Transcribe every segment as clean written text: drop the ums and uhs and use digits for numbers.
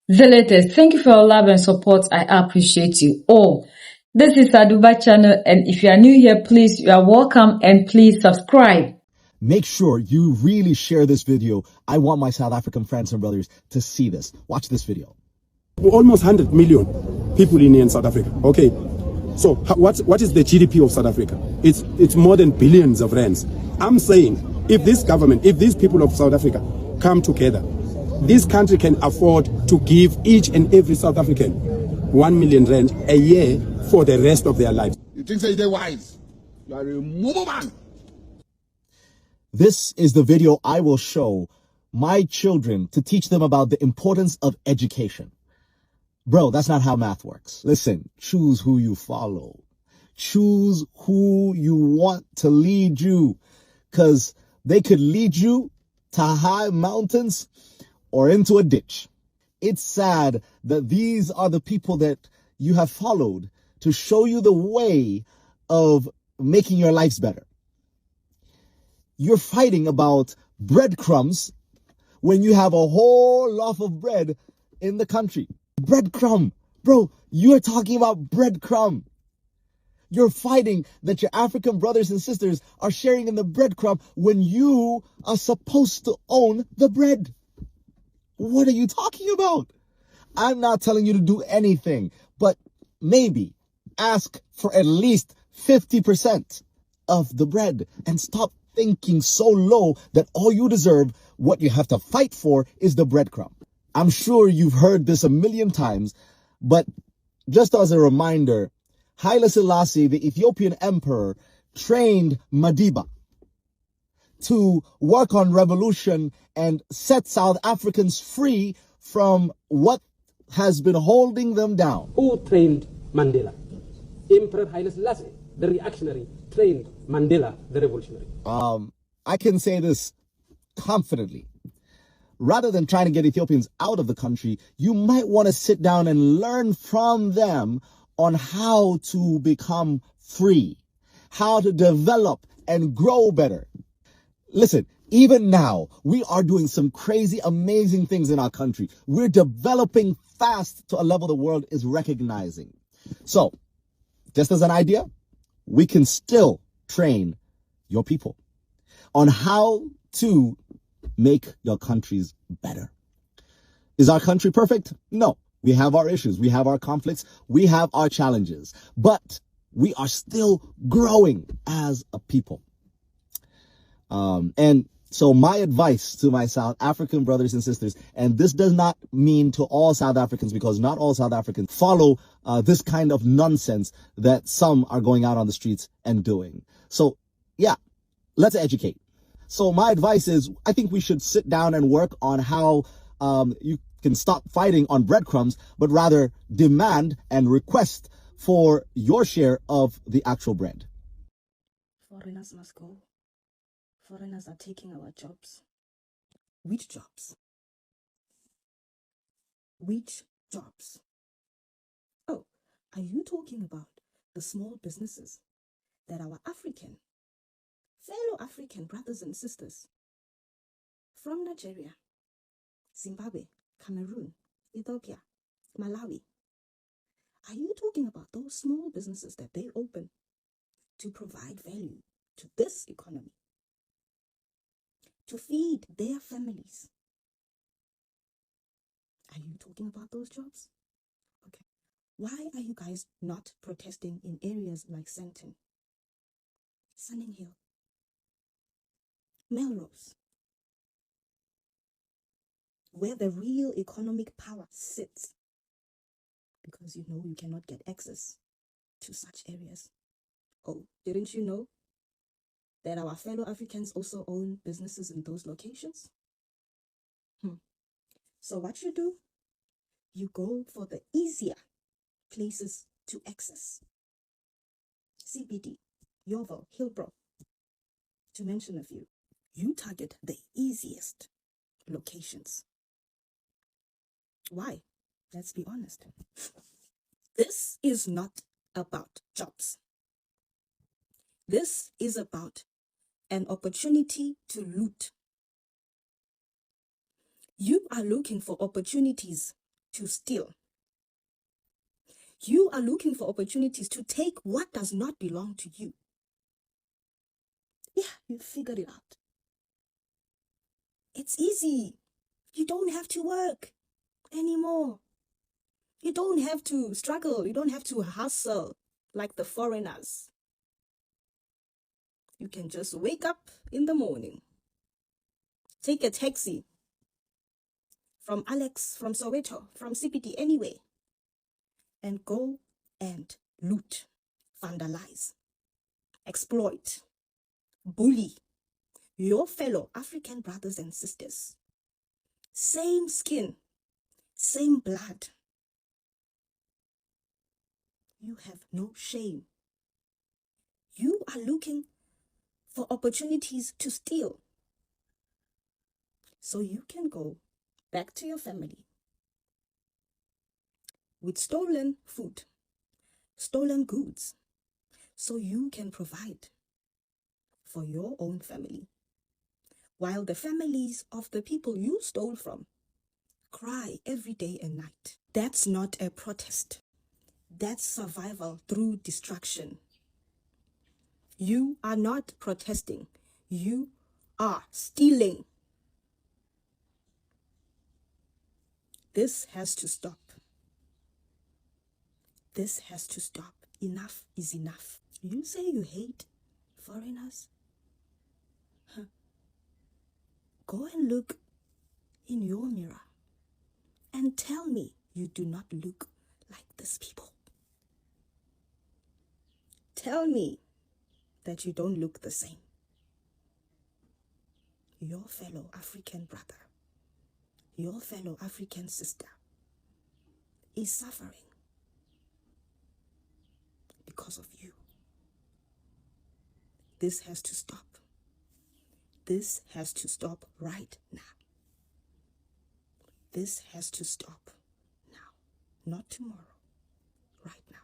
Zealoters, thank you for your love and support. I appreciate you all. This is Aduba channel, and if you are new here, please, you are welcome, and please subscribe. Make sure you really share this video. I want my South African friends and brothers to see this. Watch this video. Almost 100 million people in South Africa. Okay, so what is the GDP of South Africa? It's more than billions of rands. I'm saying if this government, if these people of South Africa come together, this country can afford to give each and every South African 1 million rand a year for the rest of their lives. You think they're wise? You are a mobile man. This is the video I will show my children to teach them about the importance of education. Bro, that's not how math works. Listen, choose who you follow. Choose who you want to lead you, because they could lead you to high mountains or into a ditch. It's sad that these are the people that you have followed to show you the way of making your lives better. You're fighting about breadcrumbs when you have a whole loaf of bread in the country. Breadcrumb. Bro, you're talking about breadcrumb. You're fighting that your African brothers and sisters are sharing in the breadcrumb when you are supposed to own the bread. What are you talking about? I'm not telling you to do anything, but maybe ask for at least 50% of the bread and stop thinking so low that all you deserve, what you have to fight for, is the breadcrumb. I'm sure you've heard this a million times, but just as a reminder, Haile Selassie, the Ethiopian emperor, trained Madiba to work on revolution and set South Africans free from what has been holding them down. Who trained Mandela? Emperor Haile Selassie, the reactionary, trained Mandela, the revolutionary. I can say this confidently. Rather than trying to get Ethiopians out of the country, you might want to sit down and learn from them on how to become free, how to develop and grow better. Listen, even now, we are doing some crazy, amazing things in our country. We're developing fast to a level the world is recognizing. So, just as an idea, we can still train your people on how to make your countries better. Is our country perfect? No. We have our issues. We have our conflicts. We have our challenges. But we are still growing as a people. And so my advice to my South African brothers and sisters, and this does not mean to all South Africans, because not all South Africans follow this kind of nonsense that some are going out on the streets and doing. So yeah, let's educate. So my advice is, I think we should sit down and work on how you can stop fighting on breadcrumbs, but rather demand and request for your share of the actual bread. Foreigners must go. Foreigners are taking our jobs. Which jobs? Which jobs? Oh, are you talking about the small businesses that our fellow African brothers and sisters from Nigeria, Zimbabwe, Cameroon, Ethiopia, Malawi, are you talking about those small businesses that they open to provide value to this economy, to feed their families? Are you talking about those jobs? Okay. Why are you guys not protesting in areas like Sandton, Sunning Hill, Melrose, where the real economic power sits? Because you know you cannot get access to such areas. Oh, didn't you know that our fellow Africans also own businesses in those locations? So what you do, you go for the easier places to access. CBD, Yeoville, Hillbrow, to mention a few. You target the easiest locations. Why? Let's be honest. This is not about jobs. This is about an opportunity to loot. You are looking for opportunities to steal. You are looking for opportunities to take what does not belong to you. Yeah, you figured it out. It's easy. You don't have to work anymore. You don't have to struggle. You don't have to hustle like the foreigners. You can just wake up in the morning, take a taxi from Alex, from Soweto, from CPT, anyway, and go and loot, vandalize, exploit, bully your fellow African brothers and sisters. Same skin, same blood. You have no shame. You are looking for opportunities to steal, so you can go back to your family with stolen food, stolen goods, so you can provide for your own family, while the families of the people you stole from cry every day and night. That's not a protest. That's survival through destruction. You are not protesting. You are stealing. This has to stop. This has to stop. Enough is enough. You say you hate foreigners? Huh. Go and look in your mirror and tell me you do not look like these people. Tell me that you don't look the same. Your fellow African brother, your fellow African sister is suffering because of you. This has to stop. This has to stop right now. This has to stop now, not tomorrow, right now.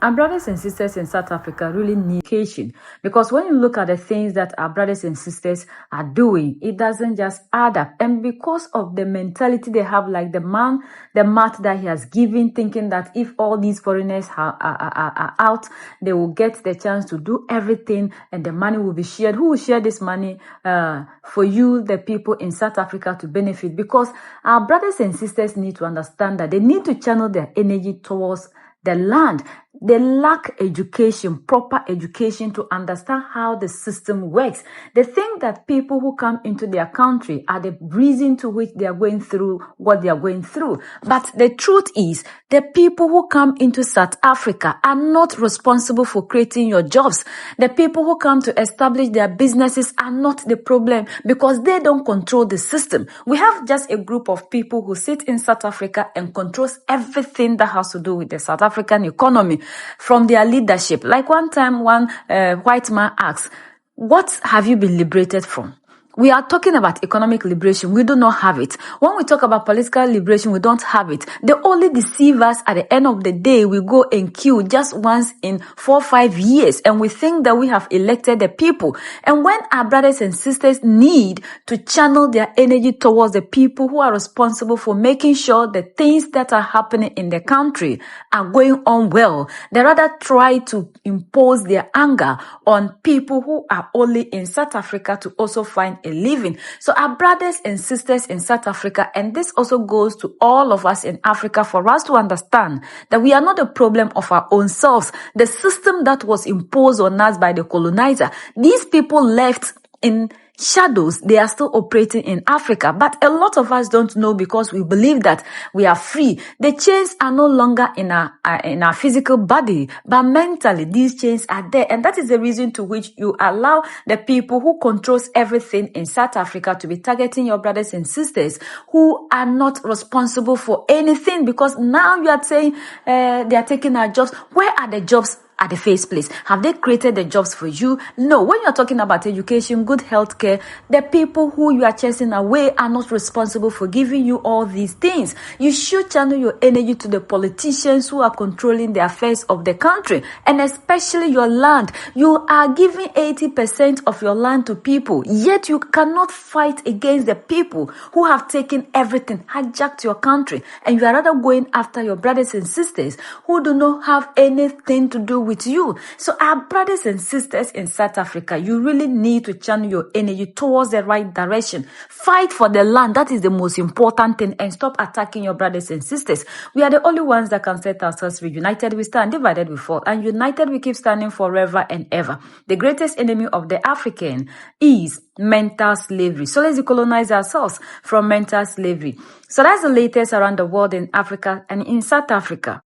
Our brothers and sisters in South Africa really need education, because when you look at the things that our brothers and sisters are doing, it doesn't just add up. And because of the mentality they have, like the math that he has given, thinking that if all these foreigners are out, they will get the chance to do everything and the money will be shared. Who will share this money for you, the people in South Africa, to benefit? Because our brothers and sisters need to understand that they need to channel their energy towards the land. They lack education, proper education, to understand how the system works. They think that people who come into their country are the reason to which they are going through what they are going through. But the truth is, the people who come into South Africa are not responsible for creating your jobs. The people who come to establish their businesses are not the problem, because they don't control the system. We have just a group of people who sit in South Africa and controls everything that has to do with the South African economy, from their leadership. Like one time, one white man asked, "What have you been liberated from?" We are talking about economic liberation. We do not have it. When we talk about political liberation, we don't have it. They only deceive us. At the end of the day, we go and queue just once in 4 or 5 years, and we think that we have elected the people. And when our brothers and sisters need to channel their energy towards the people who are responsible for making sure the things that are happening in the country are going on well, they rather try to impose their anger on people who are only in South Africa to also find a living. So our brothers and sisters in South Africa, and this also goes to all of us in Africa, for us to understand that we are not a problem of our own selves. The system that was imposed on us by the colonizer, these people left in shadows. They are still operating in Africa, but a lot of us don't know, because we believe that we are free. The chains are no longer in our physical body, but mentally these chains are there, and that is the reason to which you allow the people who controls everything in South Africa to be targeting your brothers and sisters who are not responsible for anything. Because now you are saying they are taking our jobs. Where are the jobs at the first place? Have they created the jobs for you? No. When you're talking about education, good health care, the people who you are chasing away are not responsible for giving you all these things. You should channel your energy to the politicians who are controlling the affairs of the country, and especially your land. You are giving 80% of your land to people, yet you cannot fight against the people who have taken everything, hijacked your country, and you are rather going after your brothers and sisters who do not have anything to do with you. So our brothers and sisters in South Africa, you really need to channel your energy towards the right direction. Fight for the land. That is the most important thing, and stop attacking your brothers and sisters. We are the only ones that can set ourselves free. United we stand, divided we fall, and united we keep standing forever and ever. The greatest enemy of the African is mental slavery. So let's decolonize ourselves from mental slavery. So that's the latest around the world in Africa and in South Africa.